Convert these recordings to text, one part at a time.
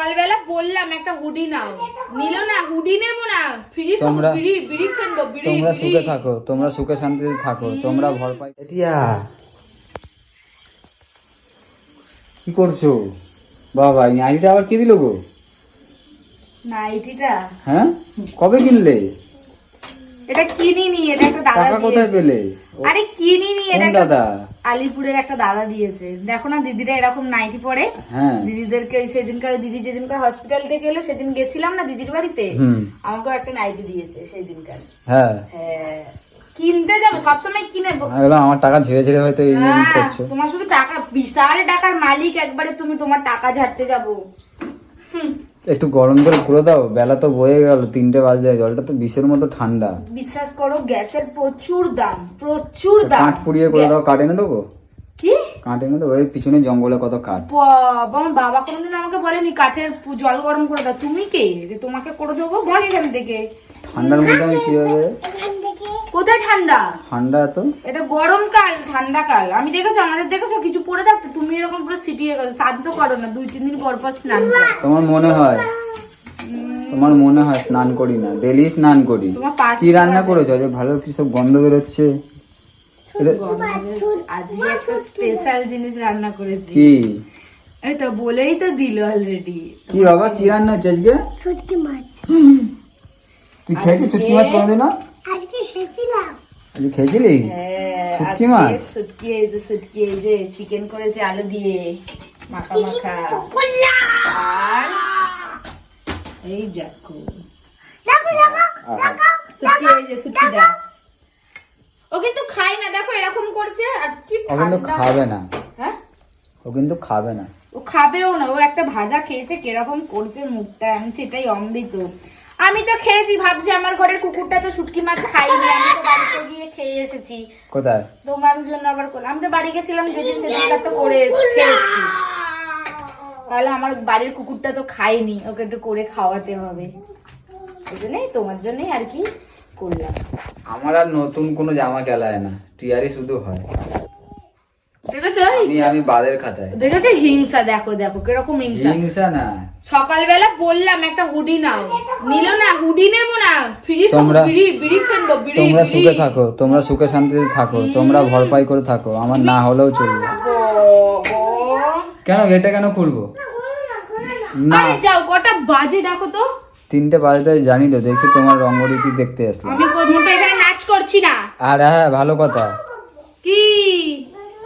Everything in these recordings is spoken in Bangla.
সকালবেলা বললাম একটা হুডি নাও, নিল না। হুডি নেব না, ফ্রি তোমরা বিড়ি বিড়ি কিনবো, বিড়ি। তোমরা সুখে থাকো, তোমরা সুখে শান্তিতে থাকো, তোমরা ভর পাই। এটিয়া কি করছো বাবা? এই নাইটিটা আবার কি দিল গো? নাইটিটা হ্যাঁ, কবে কিনলে? এটা কিনিনি, এটা একটা দাদা টাকা কোথায় দিয়েছে। পেলে? আরে কিনিনি, এটা কোন একটা দাদা? আলিপুরের একটা দাদা দিয়েছে। দেখো না দিদিরা এরকম নাইটি পরে। হ্যাঁ, দিদিদেরকে সেদিনকার দিদি যেদিনকার হসপিটাল থেকে এলো সেদিন গেছিলাম না দিদির বাড়িতে, আমাকেও একটা নাইটি দিয়েছে সেই দিনকার। হ্যাঁ হ্যাঁ, কিনতে যাবো সবসময় কিনে। এগুলো আমার টাকা ঝেড়ে ঝেড়ে হয়তো এই করছো। তোমার শুধু টাকা, বিশাল টাকার মালিক একবারে তুমি, তোমার টাকা ঝাড়তে যাবো। একটু গরম করে করে দাও, বেলা তো বয়ে গেল, 3টে বাজে, জলটা তো বিষের মতো ঠান্ডা। বিশ্বাস করো গ্যাসের প্রচুর দাম, প্রচুর দাম। কাঠ পুড়িয়ে করে দাও, কাঠ এনে দেবো। কি কাঠ এনে দেবো, ওই পিছনে জঙ্গলে কত কাঠ। আমার বাবা কোনোদিন আমাকে বলেনি কাঠের জল গরম করে দাও। তুমি কে যে তোমাকে করে দেবো? বল এখান থেকে। ঠান্ডার মধ্যে আমি কিভাবে? কোথায় ঠান্ডা? ঠান্ডা তো এটা গরমকাল, ঠান্ডা কাল। আমি দেখেছো, আমাদের দেখেছো কিছু পরে থাকতো? তুমি এরকম পুরো সিটিয়ে গেছো। শান্ত করো না, 2-3 দিন পর পর স্নান করো। তোমার মনে হয়, তোমার মনে হয় স্নান করি না? ডেলি স্নান করি। কি রান্না করেছো যে ভালো কি সব গন্ধ বেরোচ্ছে? আজকে একটা স্পেশাল জিনিস রান্না করেছি। কি? এই তো বলেই তো দিল অলরেডি। কি বাবা, কি রান্না হচ্ছে আজকে? শুটকি মাছ। তুই খেয়েছিস শুটকি মাছ কোনোদিন? আজকে খেয়েছিলাম। আজকে খেয়েছিলি শুটকি মাছ? শুটকি এই যে, শুটকি এই যে চিকেন করেছে আলু দিয়ে মাখা মাখা। আর এই দেখো শুটকি, এই যে শুটকিটা। ও কিন্তু খায় না, দেখো এরকম করছে। আর কি ও কিন্তু খাবে না। হ্যাঁ, ও কিন্তু খাবে না। ও খাবেও না। ও একটা ভাজা খেয়েছে, কিরকম করছে মুখটা, আমি সেটাই অমৃত। আমি তো খেয়েছি, ভাবছি আমার ঘরের কুকুরটা তো শুটকি মাছ খাইনি, আমি তো বাড়িতে গিয়ে খেয়ে এসেছি। কোথায়? তোমার জন্য আবার করলাম। আমি তো বাড়ি গেছিলাম যেদিন, সেদিনটা তো করে খেয়েছি। তাহলে আমার বাড়ির কুকুরটা তো খাইনি, ওকে একটু করে খাওয়াতে হবে। এই জন্যই তোমার জন্যই আর কি করলাম। আমার আর নতুন কোনো জামা কেলায় না, টিয়ারি শুধু হয়। দেখেছো আমি বাদের খাতায়। দেখেছো হিংসা, দেখো দেখো কিরকম হিংসা। হিংসা না, সকালবেলা বললাম একটা হুডি নাও, নিল না। হুডি নেব না, ফ্রি বিড়ি বিড়ি কিনবো, বিড়ি। তোমরা সুখে থাকো, তোমরা সুখে শান্তিতে থাকো, তোমরা ভরপাই করে থাকো, আমার না হলেও চলবে। কেন এটা কেন খুলবো না? আরে যাও, কটা বাজে দেখো তো। 3টে বাজে জানি তো, দেখি তোমার রঙ্গরীতি দেখতে আসলাম। আমি মোটে এখানে নাচ করছি না। আর হ্যাঁ, ভালো কথা। কি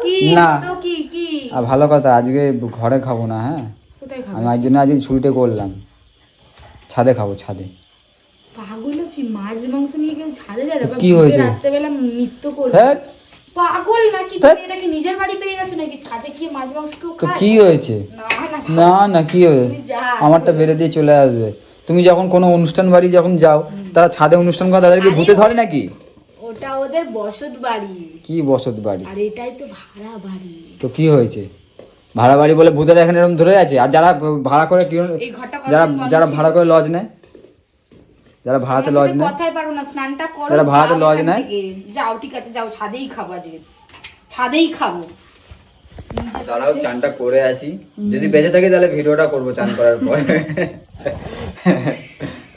কি না। তো কি কি আর ভালো কথা, আজকে ঘরে খাবো না। হ্যাঁ, কোথায় আমি খাবো? আজ জন্য আজকে ছুটিতে করলাম, ছাদে খাবো, ছাদে। পাগল আছি, মাছ মাংস নিয়ে কেউ ছাদে যায়? কি হয়েছে? রাত্রেবেলা নৃত্য করবে। হ্যাঁ, পাগল নাকি তুমি? এটাকে নিজের বাড়ি পেয়ে গেছো নাকি? ছাদে কি মাছ মাংস কেউ তো খায়? কি হয়েছে? না না না না, কি হয়েছে? তুমি যা। আমারটা বেড়ে দিয়ে চলে আসবে। তুমি যখন কোনো অনুষ্ঠান বাড়ি যখন যাও, তারা ছাদে অনুষ্ঠান করে, তাদেরকে ভূতে ধরে নাকি? ওটা ওদের বসত বাড়ি। কি বসত বাড়ি? আর এটাই তো ভাড়া বাড়ি। তো কি হয়েছে? ভাড়া বাড়ি বলে ভূতেরা এখানে এরকম ধরে আছে? আর যারা ভাড়া করে কি, এই ঘরটা যারা যারা ভাড়া করে লজ নেয়, যারা ভাড়াতে লজ নেয়, কথাই পারো না, স্নানটা করো। যারা ভাড়াতে যাও লজ এখান নেয়। থেকে। যাও, ঠিক আছে, যাও, ছাদেই খাবো আজকে, ছাদেই খাবো। দাঁড়াও চানটা করে আসি, যদি বেঁচে থাকি তাহলে ভিডিওটা করবো চান করার পর।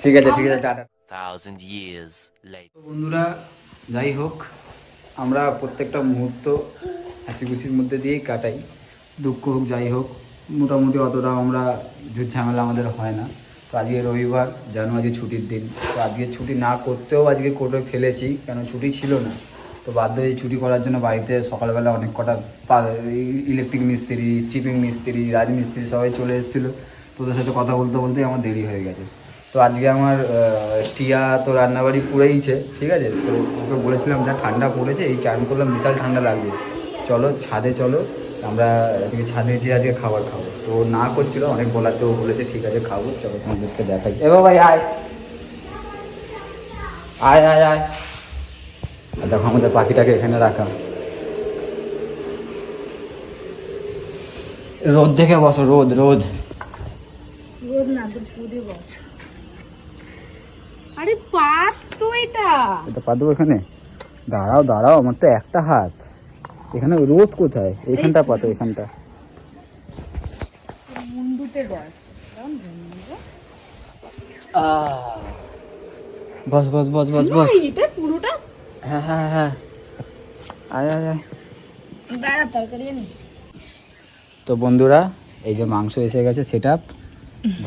ঠিক আছে ঠিক আছে, টাটা। 1,000 years later. বন্ধুরা, যাই হোক, আমরা প্রত্যেকটা মুহূর্ত হাসি খুশির মধ্যে দিয়েই কাটাই। দুঃখ হোক যাই হোক, মোটামুটি অতটা আমরা ঝামেলা আমাদের হয় না। তো আজকে রবিবার, জানো আজকে ছুটির দিন। তো আজকে ছুটি না করতেও আজকে করে ফেলেছি, কেন ছুটি ছিল না। তো বাধ্য হয়ে ছুটি করার জন্য বাড়িতে সকালবেলা অনেক কটা ইলেকট্রিক মিস্ত্রি, চিপিং মিস্ত্রি, রাজমিস্ত্রি সবাই চলে এসেছিলো। তো ওদের সাথে কথা বলতে বলতেই আমার দেরি হয়ে গেছে। তো আজকে আমার টিয়া তো রান্নাবাড়ি পুড়েইছে, ঠিক আছে। তো ওকে বলেছিলাম যা ঠান্ডা পড়েছে, এই চান করলাম, বিশাল ঠান্ডা লাগবে, চলো ছাদে চলো, আমরা আজকে ছাদে যেয়ে আজকে খাবার খাবো। তো ও না করছিল, অনেক বলাতে ও বলেছে ঠিক আছে খাবো, চলো তোমাদেরকে দেখাই। এ ভাই আয় আয় আয় আয়। আর দেখো আমাদের পাখিটাকে এখানে রাখা। রোদ দেখে বসো, রোদ রোদ রোদ না তো পুদে বস। আরে পাত তো এটা পা দেবো এখানে। দাঁড়াও দাঁড়াও, আমার তো একটা হাত, এখানে রোদ কোথায়? এইখানটা পাতো, এখানটা। মুন্ডুতে বস। বস বস বস বস বস। এটা পুরোটা হ্যাঁ হ্যাঁ হ্যাঁ, আয় আয় আয়। দাঁড়া তরকারি আনি। তো বন্ধুরা, এই যে মাংস এসে গেছে, সেটআপ,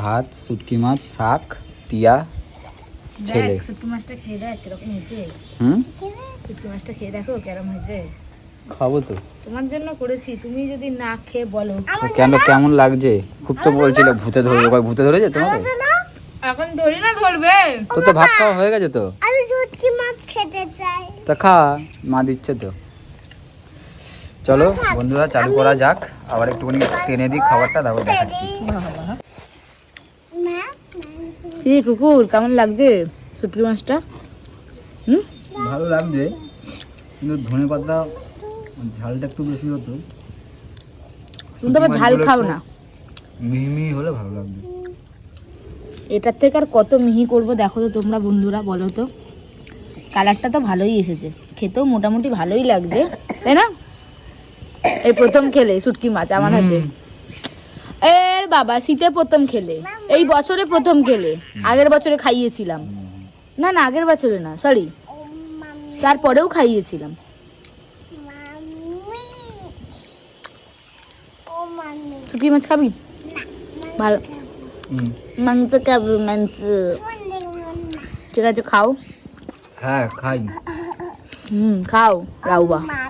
ভাত, শুটকি মাছ, শাক, টিয়া, ছেলে। দেখ শুটকি মাছটা খেয়ে দেখ কিরকম হয়েছে। শুটকি মাছটা খেয়ে দেখো কেরম হয়েছে। খাবো তো। তোমার জন্য করেছি, তুমি যদি না খেয়ে বলো। তো কেন, কেমন লাগছে? খুব তো বলছিল ভূতে ধরবে, কয় ভূতে ধরেছে তোমাকে? এখন ধরি না ধরবে। তো তো ভাত খাওয়া হয়ে গেছে তো। আমি শুটকি মাছ খেতে চাই। তা খা, মা দিচ্ছে তো। চলো বন্ধুরা, চালু করা যাক। আবার একটুখানি টেনে দিই খাবারটা, তারপর দেখাচ্ছি। মা কি কুকুর কেমন লাগছে শুটকি মাছটা? ভালো লাগছে, কিন্তু ধনে পাতা ঝালটা একটু বেশি হতো। তুমি তো আবার ঝাল খাও না। মিহি মিহি হলে ভালো লাগবে। এটার থেকে আর কত মিহি করব দেখো তো তোমরা বন্ধুরা, বলো তো। কালারটা তো ভালোই এসেছে, খেতেও মোটামুটি ভালোই লাগছে, তাই না? এই প্রথম খেলে শুটকি মাছ আমার হাতে। এর বাবা, শীতে প্রথম খেলে, এই বছরে প্রথম খেলে। আগের বছরে খাইয়েছিলাম, না না আগের বছরে না, সরি, তারপরেও খাইয়েছিলাম। মাম্মি ও মাম্মি শুটকি মাছ খাবি? ভালো, হুম। মাংস খাবো, মাংস। ঠিক আছে খাও। হ্যাঁ খাই। খাও রাউবা। মা